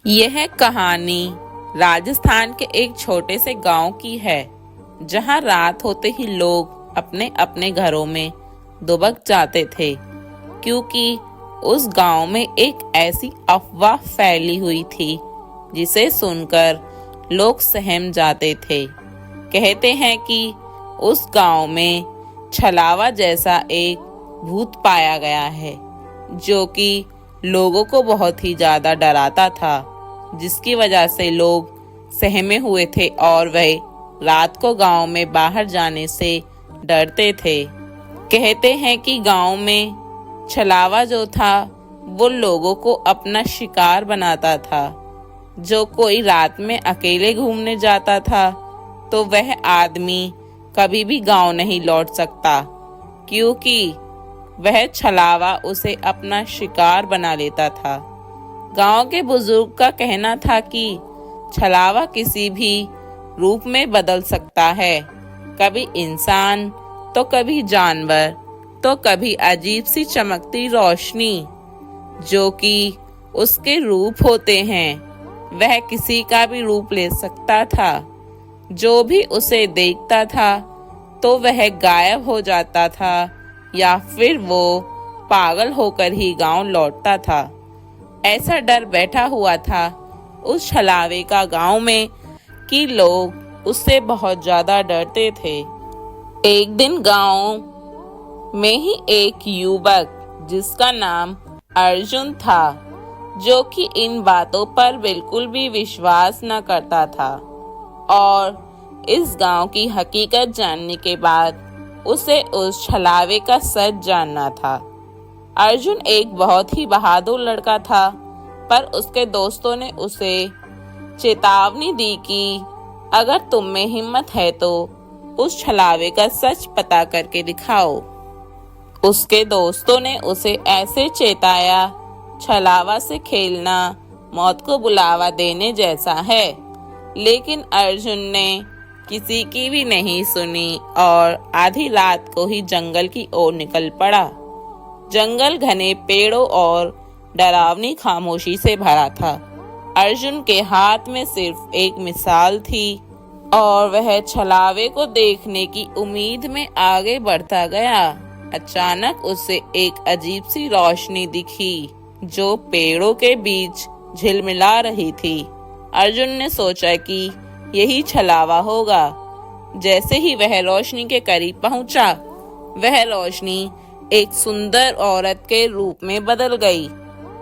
यह कहानी राजस्थान के एक छोटे से गांव की है, जहां रात होते ही लोग अपने अपने घरों में दुबक जाते थे, क्योंकि उस गांव में एक ऐसी अफवाह फैली हुई थी जिसे सुनकर लोग सहम जाते थे। कहते हैं कि उस गांव में छलावा जैसा एक भूत पाया गया है, जो कि लोगों को बहुत ही ज्यादा डराता था, जिसकी वजह से लोग सहमे हुए थे और वह रात को गांव में बाहर जाने से डरते थे। कहते हैं कि गांव में छलावा जो था वो लोगों को अपना शिकार बनाता था। जो कोई रात में अकेले घूमने जाता था तो वह आदमी कभी भी गांव नहीं लौट सकता, क्योंकि वह छलावा उसे अपना शिकार बना लेता था। गांव के बुजुर्ग का कहना था कि छलावा किसी भी रूप में बदल सकता है, कभी इंसान तो कभी जानवर तो कभी अजीब सी चमकती रोशनी, जो कि उसके रूप होते हैं। वह किसी का भी रूप ले सकता था। जो भी उसे देखता था तो वह गायब हो जाता था या फिर वो पागल होकर ही गांव लौटता था। ऐसा डर बैठा हुआ था उस छलावे का गांव में कि लोग उससे बहुत ज्यादा डरते थे। एक दिन गांव में ही एक युवक जिसका नाम अर्जुन था, जो कि इन बातों पर बिल्कुल भी विश्वास न करता था, और इस गांव की हकीकत जानने के बाद उसे उस छलावे का सच जानना था। अर्जुन एक बहुत ही बहादुर लड़का था, पर उसके दोस्तों ने उसे चेतावनी दी कि अगर तुम में हिम्मत है तो उस छलावे का सच पता करके दिखाओ। उसके दोस्तों ने उसे ऐसे चेताया, छलावा से खेलना मौत को बुलावा देने जैसा है। लेकिन अर्जुन ने किसी की भी नहीं सुनी और आधी रात को ही जंगल की ओर निकल पड़ा। जंगल घने पेड़ों और डरावनी खामोशी से भरा था। अर्जुन के हाथ में सिर्फ एक मिसाल थी और वह छलावे को देखने की उम्मीद में आगे बढ़ता गया। अचानक उसे एक अजीब सी रोशनी दिखी जो पेड़ों के बीच झिलमिला रही थी। अर्जुन ने सोचा कि यही छलावा होगा। जैसे ही वह रोशनी के करीब पहुंचा, वह रोशनी एक सुंदर औरत के रूप में बदल गई,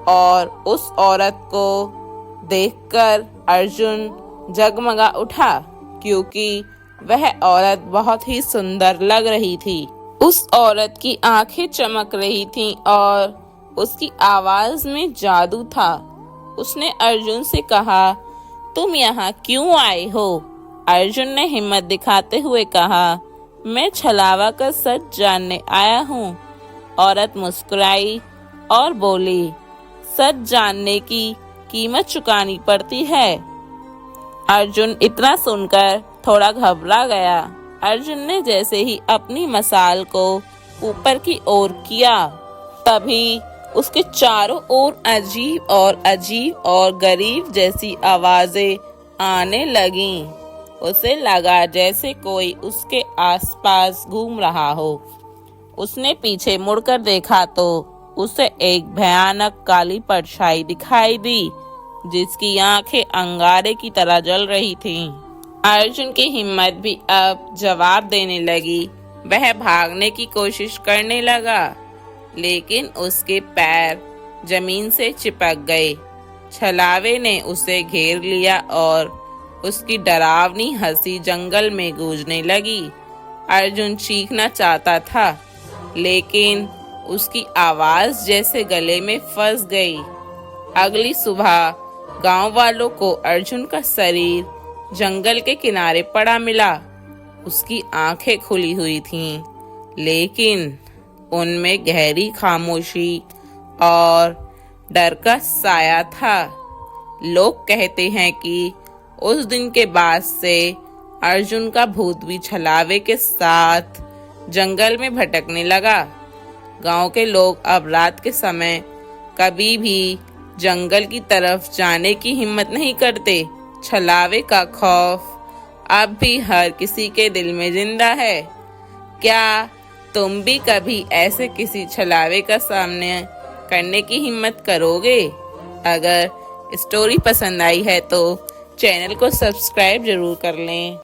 और उस औरत को देखकर अर्जुन जगमगा उठा, क्योंकि वह औरत बहुत ही सुंदर लग रही थी। उस औरत की आंखें चमक रही थीं और उसकी आवाज में जादू था। उसने अर्जुन से कहा, तुम यहाँ क्यों आए हो? अर्जुन ने हिम्मत दिखाते हुए कहा, मैं छलावा का सच जानने आया हूँ। औरत मुस्कुराई और बोली, सच जानने की कीमत चुकानी पड़ती है। अर्जुन इतना सुनकर थोड़ा घबरा गया। अर्जुन ने जैसे ही अपनी मसाल को ऊपर की ओर किया, तभी उसके चारों ओर अजीब और गरीब जैसी आवाजें आने लगीं। उसे लगा जैसे कोई उसके आसपास घूम रहा हो। उसने पीछे मुड़कर देखा तो उसे एक भयानक काली परछाई दिखाई दी, जिसकी आंखें अंगारे की तरह जल रही थीं। अर्जुन की हिम्मत भी अब जवाब देने लगी। वह भागने की कोशिश करने लगा, लेकिन उसके पैर जमीन से चिपक गए। छलावे ने उसे घेर लिया और उसकी डरावनी हंसी जंगल में गूंजने लगी। अर्जुन चीखना चाहता था, लेकिन उसकी आवाज जैसे गले में फंस गई। अगली सुबह गांव वालों को अर्जुन का शरीर जंगल के किनारे पड़ा मिला। उसकी आंखें खुली हुई थीं, लेकिन उनमें गहरी खामोशी और डर का साया था। लोग कहते हैं कि उस दिन के बाद से अर्जुन का भूत भी छलावे के साथ जंगल में भटकने लगा। गांव के लोग अब रात के समय कभी भी जंगल की तरफ जाने की हिम्मत नहीं करते। छलावे का खौफ अब भी हर किसी के दिल में जिंदा है। क्या तुम भी कभी ऐसे किसी छलावे का सामना करने की हिम्मत करोगे? अगर स्टोरी पसंद आई है तो चैनल को सब्सक्राइब जरूर कर लें।